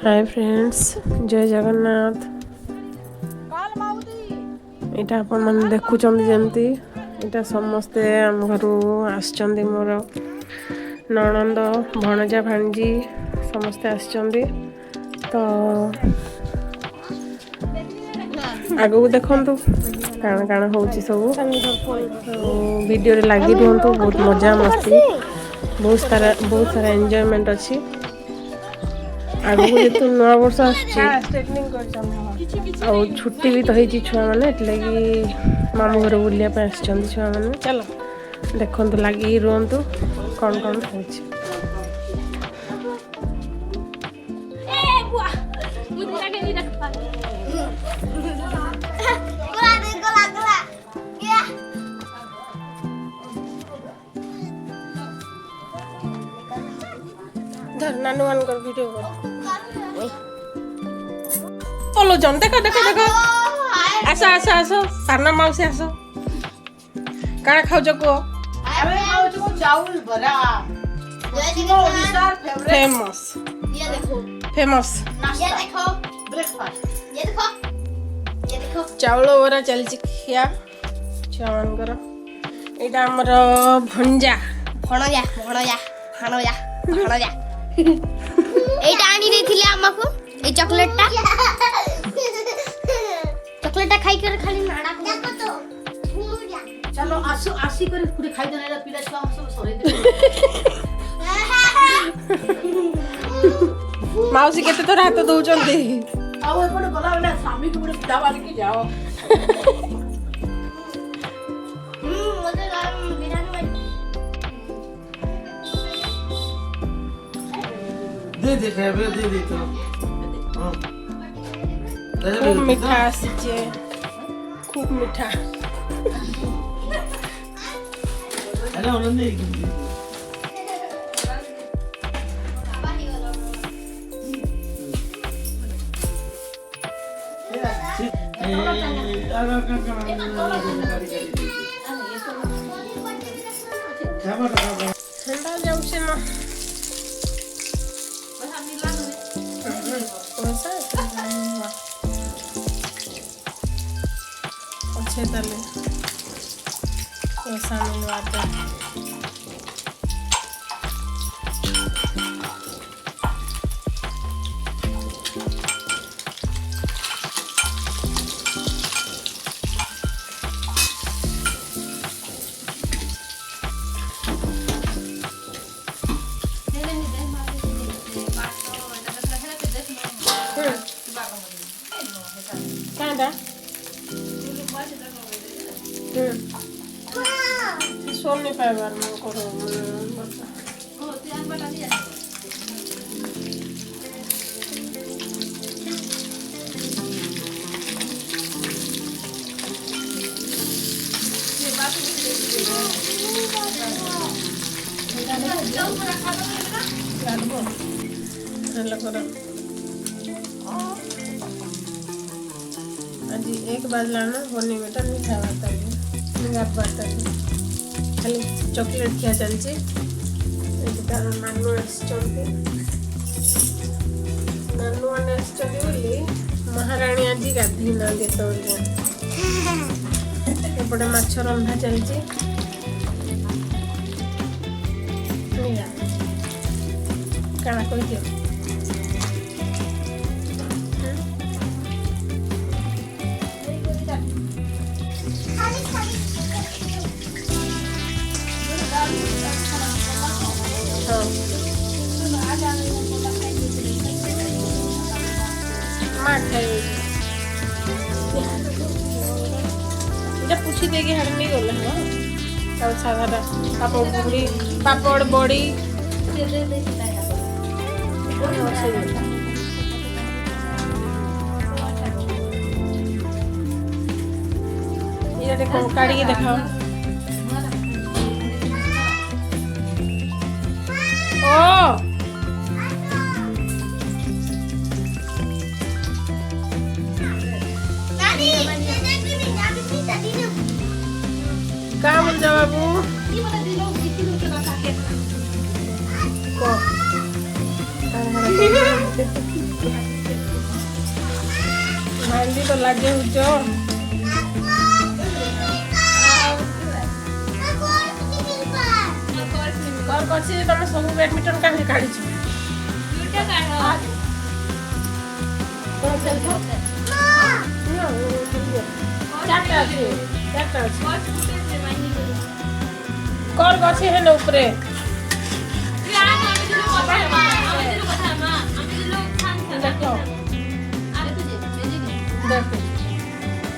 Hi friends, जय जगन्नाथ। यहाँ आपण मैंने देखुं जमती यहाँ समस्ते आम घर आसचंदी मोर ननंद भणजा भांजी समस्ते आसचंदी तो आगू देखु काण काण हो सब वीडियो रे लगी रुहतु। बहुत मजा मस्ती बहुत सारा एंजॉयमेंट अच्छी। आगू जेतु नया वर्ष छुट्टी भी तो होती छुआ मैंने एटलगी मामू घर बुलिया आसछन छुआ मैंने। चलो देखु लगी रुहतु कौन कौन हो। नानू मान कर वीडियो बोलो जन देखो देखो देखो आसो आसो आसो सारना माउसी आसो काना खाउ जको अरे खाउ जको चावल बरा फेमस ये देखो फेमस ये देखो ब्रेकफास्ट ये देखो चावल बरा चलची खिया छुआन कर एटा हमर भंजा भणजा भणजा भणजा भणजा এইটা আনি দিছিলে আমাকে এই চকলেটটা চকলেটটা খাই করে খালি নাড়া দেখো তো চলো আসো আসি করে পুরো খাই দেনা এরা পিলা ছুয়া সব সরে দে माउसी केते तो हाथ दउचंती ଆଉ ଏପଟେ ଗଲା ବେଲେ ସ୍ୱାମୀ କୁ ଗୋଟେ ପିଲା ବାଲିକି ଯାଅ ମତେ ବିରିୟାନୀ दे खावे दे तो हां खूब मीठा सीचे खूब मीठा अरे ओनंदी ठंडा जाउछे ना अच्छे तले ऐसा मिलवाते सोन नहीं पाए बार में करो आज एक बाजला ना होनी बेटा मीठा बात खाली चॉकलेट खिया चलছে कारण नानू आसचंती नानू माने आसचंती बोली महारानी आज गाधी ना देतो एपटे माछ रंधा चलছে काना कहि दियो पूछी देगी हर नहीं गले हाँ तब सादा पापड़ बुड़ी पापड़ बड़ी ये देखो काढ़ी के दिखाओ ओ का बोल जा बाबू को मेहंदी तो लगे हुजो कौन कौन सी तुम सब बैडमिंटन का काढ़ी कौन कौन सी है ना ऊपरे देखो देखो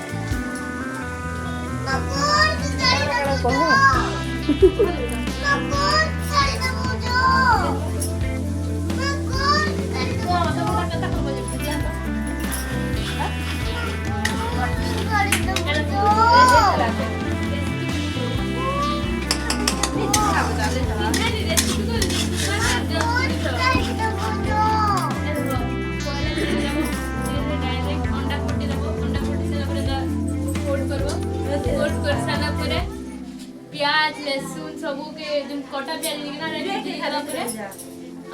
प्याज लहसुन सबू के जो कटा प्याज निकला रेडी खाला पूरे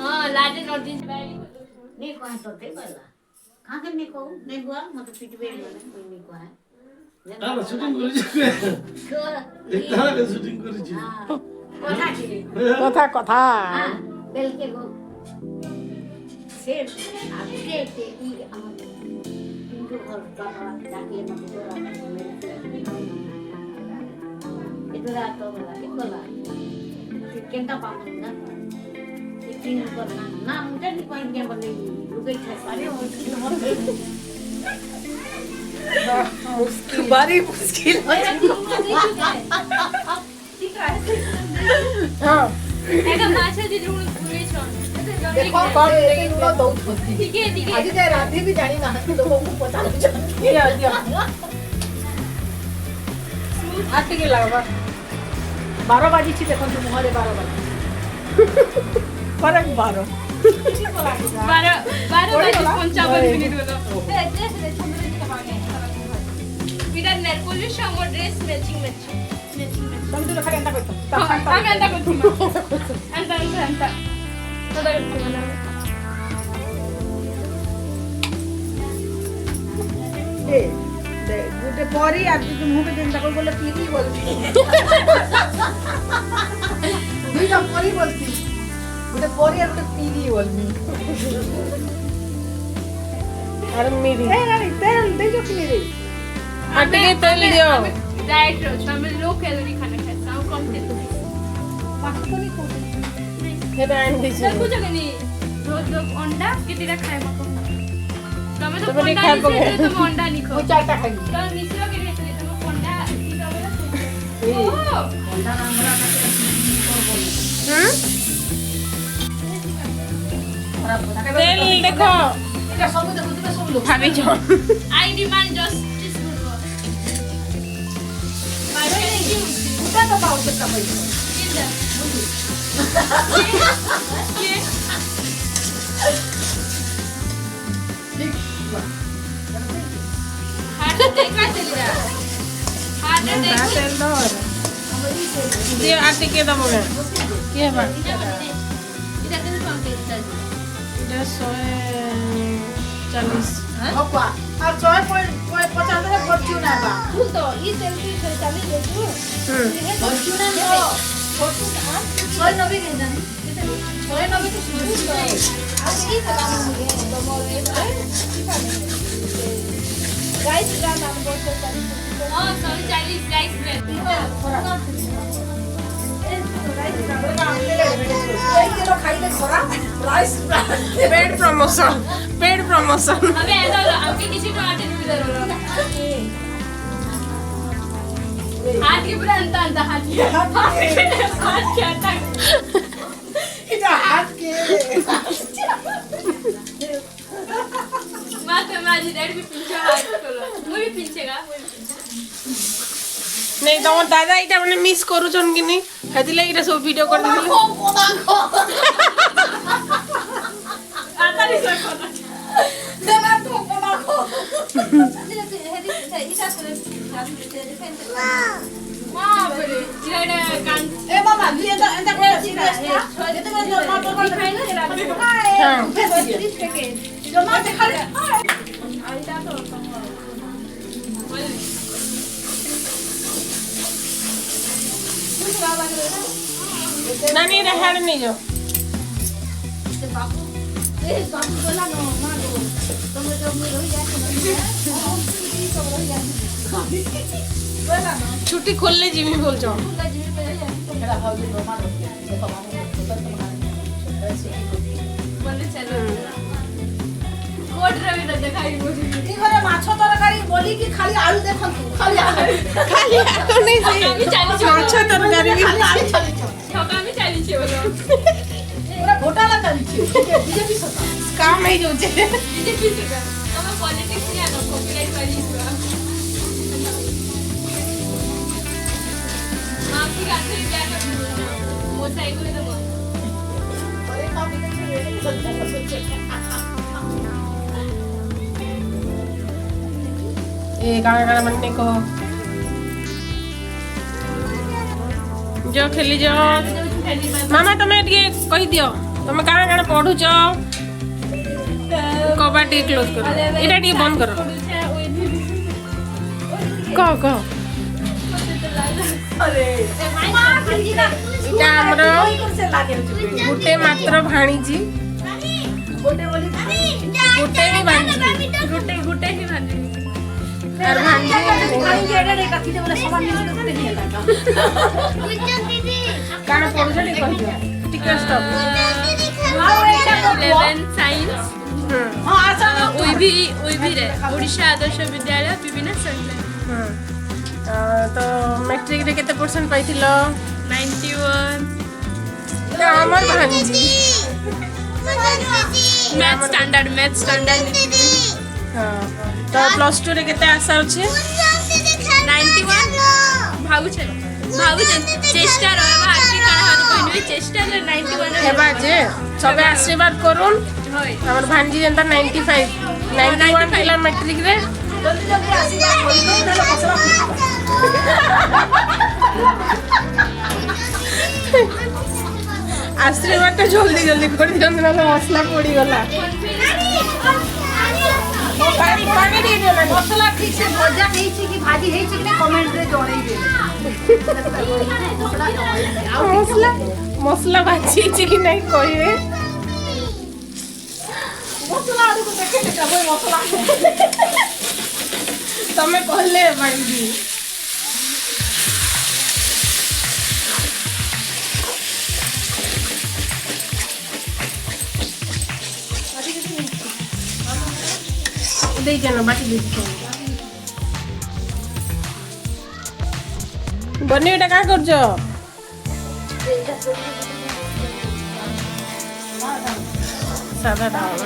हां लाडे नोट दिन नहीं कहा तो दे बोला कहां के नहीं कहू नहीं हुआ मतलब पिटवे कोई नहीं कहा আরে শুটিং করেছি এই তাহলে শুটিং করেছি কথা কি कथा कथा हां बेल के गो से आगे ते ई हम इंदु घर बाबा जाके मत जोरा इधर तो बोला ये बोला केंटा पाऊं ना इतनी करना ना मुझे नहीं कोई क्या बोले रुके थे सारे मुश्किल बारी मुश्किल हाँ एका माछा दिन रुण पुरे छन देखो कौन लेकिन वो दो होती ठीक है आज ते राधे भी जानी ना लोगों को पता नहीं चलती दिया दिया आटे के लगा 12 बाजी छी देखो तुम मोहरे 12 बाजी फरक 12 12 55 मिनिट হলো বিদার নেল পলিশ আমার ড্রেস ম্যাচিং ম্যাচিং तुम तो खड़े अंडा करतो আমি আন্তা করছি আন্তা তোদের মানে ए दे गुटे परी आज तुम मुंह पे दिन तक बोले पीली बोलती दुईटा परी बोलती गुटे परी और गुटे पीली बोलती और मेरी ए नानी तेल दे जो कि मेरे आटे के तेल दियो डाइट रहो हम लो कैलोरी खाना खाते हैं कम तेल पास तो नहीं खोते हे बैंड दी सर कुछ नहीं रोज रोज अंडा कितना खाए मको તમે તો તમે અંડા ખાઈ નહીં પકે. ખાય તો તમે અંડા નહીં वो ખાઓ चारटा खाई તો મિશ્ર કે નહીં તમે અંડા સીધા બોલા ए ઓ अंडा हमरा का खराब होता है तेल देखो এটা সব দেখো তুমি সব লোক भाभी जान I demand justice for what? My friend you উঠা তো পাও তো পাই in the हार्ट अटैक का चली रहा हार्ट अटैक तेल दो दियो आटे के दबो के के बा इधर कितने पाउंड है इधर 140 হপা আর 6.50 রে ফরচুনা বা तू तो ये सेल्फी से चली गई तू ফরচুনা নো ফরচুনা 690 के जाने 690 के शुरू से अब ये पता मुझे तो मोरे राइस ब्रांड नाम बोल सकते हैं हां sorry Chinese rice brand kilo खाइले खरा राइस पेड प्रमोशन हमें ऐसा आपके किसी को आटे नहीं मिल रहा हाथ के पूरा अंता हाथ के अंता এটা হাত কে माँ तो माजी डैड भी पीछे हाथ करो मुझे भी पीछेगा नहीं तो दादा इटा माने मिस करूछन कि नहीं हेतिले इटा सब वीडियो कर दिले आता नहीं सकता দেনা তো কোনা খো माँ बोले चिराइडा कान এ বাবা দিয়ে দাও এটা করে সিরিয়াস এটা করে দাও মা তো করে খাই না हां तीस पैकेट नानी हेड नहीं जो छुट्टी खोलने जिमी बोल जाओ कोट रवि न देखाई बोली ई घरे माछ तरकारी बोली कि खाली आलू देखंतु खाली आलू खाली आलू नहीं से माछ तरकारी भी ठकामी चाली छे बोलो पूरा घोटाला चाली छे बीजेपी सरकार काम नहीं जो छे बीजेपी सरकार हम पॉलिटिक्स नहीं आनो कॉपीराइट वाली इसका आपकी गाड़ी क्या कर मोटरसाइकिल में तो अरे काम ए गाना बनने को जो खेली जाओ मामा तुम्हें कही दियो तुम गाना पढ़ु कबाटी क्लोज करो इटा टी बंद करो कह अरे इटा हमरो गुटे मात्र भाणीजी गोटे बोली गुटे भी भाणीजी गुटे ही भाजी और भाणीजी खाई जेडे रे कथि दे बोले समान मिल के नहीं है गाना पढ़ु टी कही दियो टिके स्टॉप आओ एटा को 11 साइंस हां आसा ओइभी रे ओडिशा आदर्श विद्यालय विभिन्न संख्या तो मैट्रिक रे केते परसेंट पाइथिलो 91 तो हमर भाणीजी मैथ स्टैंडर्ड हां तो प्लस 2 रे केते आशा अछि 91 भागुछे चेष्टा रहबा आखि काढा हारू कहनिबे चेष्टा रे 91 हेबा जे सबे आशीर्वाद करूं होय हमर भाणजी जनता 95 91 पिला मैट्रिक रे जल्दी जल्दी आशीर्वाद बोली दो ना मसला आशीर्वाद तो जल्दी जल्दी कर दियन ना मसला पड़ी गला पानी दे दो ना मसला ठीक से भजा नहीं छी कि भाजी है छी कि कमेंट रे जोड़ई दे मसला भाजी छी कि नहीं कहिए मसला आलू को देखे के कोई मसला तमे कहले भाईजी दे जाना बाटी दे बनी बेटा का करछ सादा डाल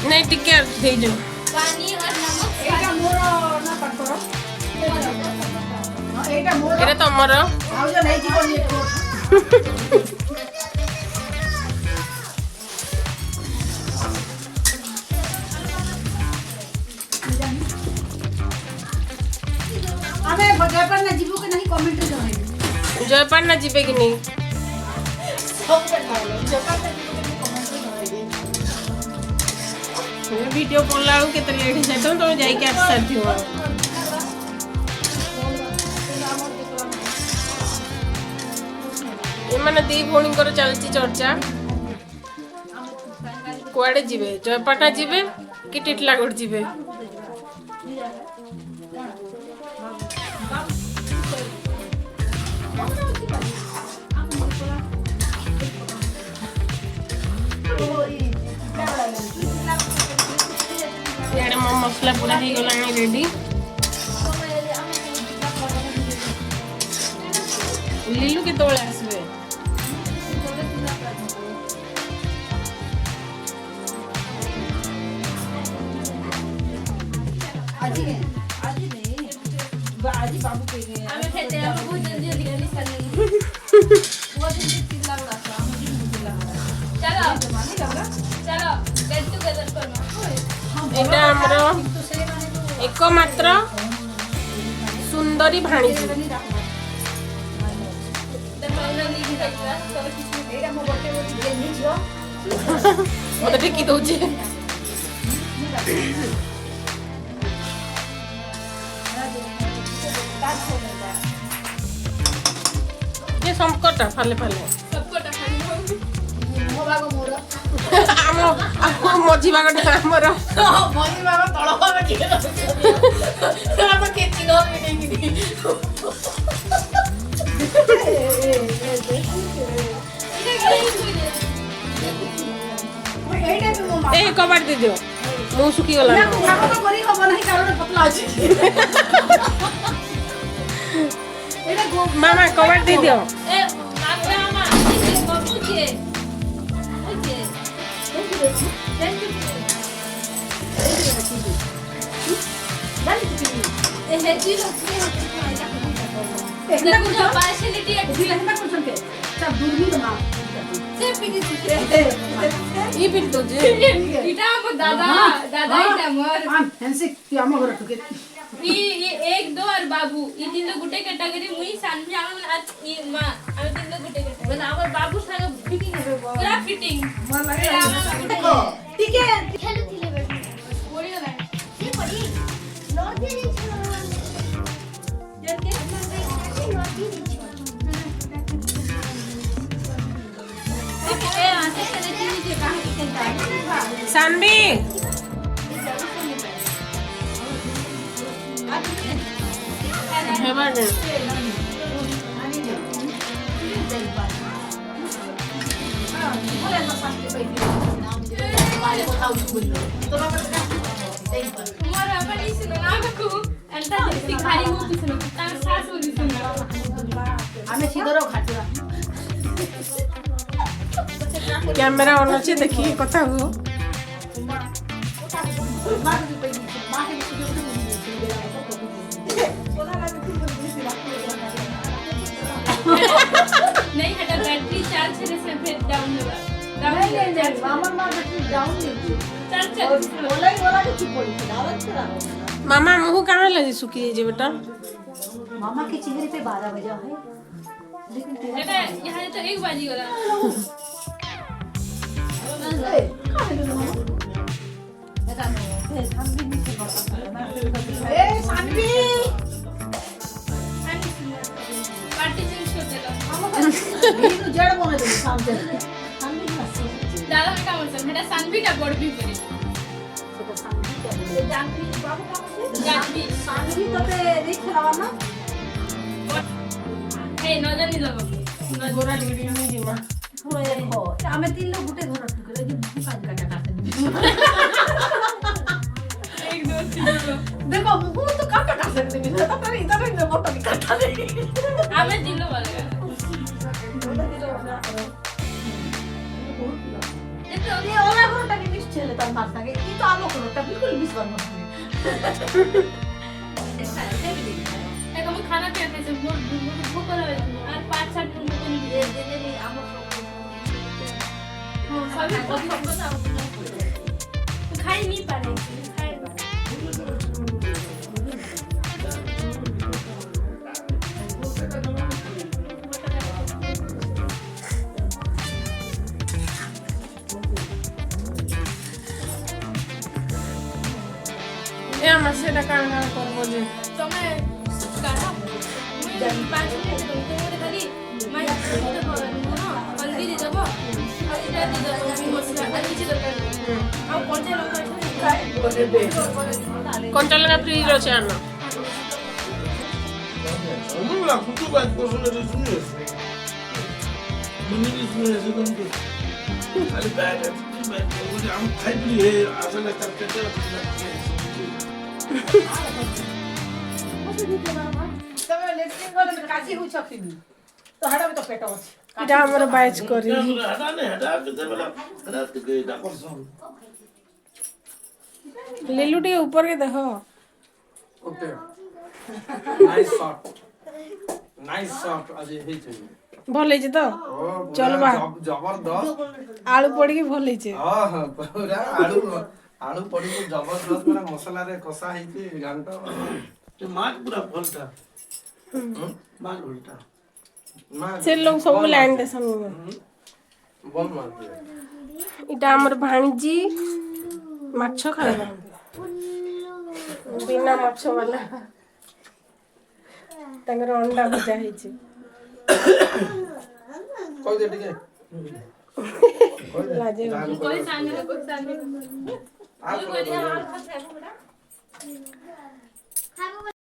नहीं टिके दे जो पानी और नमक एटा मोर ना पकड़ो एटा मोर एरे तमर आउ जो नहीं जी कोनी हमें जयपाल ना जीवो के नहीं कमेंट रे जोड़ई जयपाल ना जीवे कि नहीं सब के खाओ जयपाल ना जीवो के कमेंट रे जोड़ई वीडियो पड़ला के तो लेट जाए तो जाई के आसार थियो ए माने दी भोणी कर चलची चर्चा कुआडे जीवे जयपाटा जीवे कि टिटलागढ़ जीवे यारे मो मसला पूरा हो गला रेडी लीलू के तोळे आसबे आज नहीं आज बाबू के गए हमें खेते हैं बहुत जल्दी जल्दी करनी चाहिए वो दिन चिल्ला रहा था मुझे चिल्ला रहा चलो माने लगा चलो गेट टुगेदर करो एटा हमरो एकमात्र सुंदरी भाणी तो मैं लिखी ଏଇଟା ମୋ ଗୋଟେ ଜେନି ଝିଅ ମତେ ଟେକି ଦଉଛି ये संकटा फाले फाले ମୋ ଭାଗ ମୋର ଆମ ମଝି ଭାଗଟା ଆମର ମଝି ଭାଗ ତଳ ଭାଗ ଟିକେ ଆମ କେଚି ନ ନେଇକି ଏଇଟା ବି ମୋ ମା ए कबाड़ दे दियो मुंह सुखी गला ଭାଗ ତ କରି ହବ ନାହିଁ କାରଣ ପତଲା ଅଛି ଏଇଟା मामा कबाड़ दे दियो ये पिन तो जे दादा दादा इटा मोर ଆମ ଘର ଟୁକେ ये एक दो और बाबू ये तीन लोग गुटे कैटेगरी मुई सानवी आम आज ये मां आम तीन लोग गुटे कैटेगरी ବେଲେ ଆମର ବାବୁ ସାଙ୍ଗେ ଫିଟିଂ ହେବେ पूरा फिटिंग ମୋର ଲାଗେ गुटे ଟିକେ ଖେଳୁଥିଲେ ବେଟି बोली गला ସେ ପଡ଼ି ନଦୀ ଦେଇଛ जब के ନଦୀ ଦେଇଛ ए आते चले चली जे कहां के केनता सानवी हेमा दे मोर अपन सुनो ना को एंटा सिखारी हो कि सुनो ता सास हो सुनो ଆମେ ଶୀଘ୍ର ଖାଟିବା कैमरा ऑन अच्छे देखिए कथा हो नहीं हटा बैटरी चार्ज से फिर डाउन होगा मामा मुंह कहाँ लगी सुखी है बेटा मामा के चेहरे पे 12 बजा है लेकिन बेटा यहाँ तो 1 बजी गला सानवी पार्टी चेंज कर देला वीनु जड़ बने दे सामने सानवी ना दादा का बोल बेटा सानवी का बड़ भी करे जानवी बाबू का जानवी सानवी तो ते देख रहा ना ए नजर नहीं लगो गोरा डिग्री नहीं जीमा देखो हमें 3 लोग गुटे घर टुकड़े जो पांच काटा काटे 1 2 3 देखो मुंह तो काटा काट सकते हैं तो पर इधर ही मोटा नहीं काटा दे हमें दिलो वाला ये ओला घरटा के मिस छले तार मारता के ई तो आलो घरटा बिल्कुल मिस करनो एक हम खाना पे कैसे भूख लगे और 5-7 मिनट को नहीं दे देने नहीं हम सभी को खाई नहीं पाए ए हमसे डका कर बोले तमे काढा मुई 5 मिनिट तोरे खाली माय हल्दी दे दबो और इटा दे दबो मसला और किछि दरकार आ कोनते लगा खाए कंचा लगा फ्रीज रो आना 얼마나 구두가 있고 소리를 숨겼어. 문일이 숨겨서 그런데 아니 빼야 우리 아무 타이틀이 해 아살라 딱 때려 तमे लेट्रिन गले कासी हो छथिनी तो हाडा में तो पेट अछि इटा हमर बाइच करी हटाने हटा केतेबेला हटा के एटा करसन लेलु टे ऊपर के देखो ओके नाइस शॉट आज हे छै भल है तो चल बा जबरदस्त आलू पड़ के भल है हां हां पूरा आलू पड़ी को जबरदस्त पूरा मसाला रे कसा हेती घंटा ते माछ पूरा फलता माछ उल्टा से लोग सब लैंड देसन बम मार दिया इटा हमर भाणीजी माछ खाइबा बिना माछ वाला तंगर अंडा भजा ହେଇଛି कोई दे ठीक है लाजे कोई सामने आप कोई दिया हाल खा Have a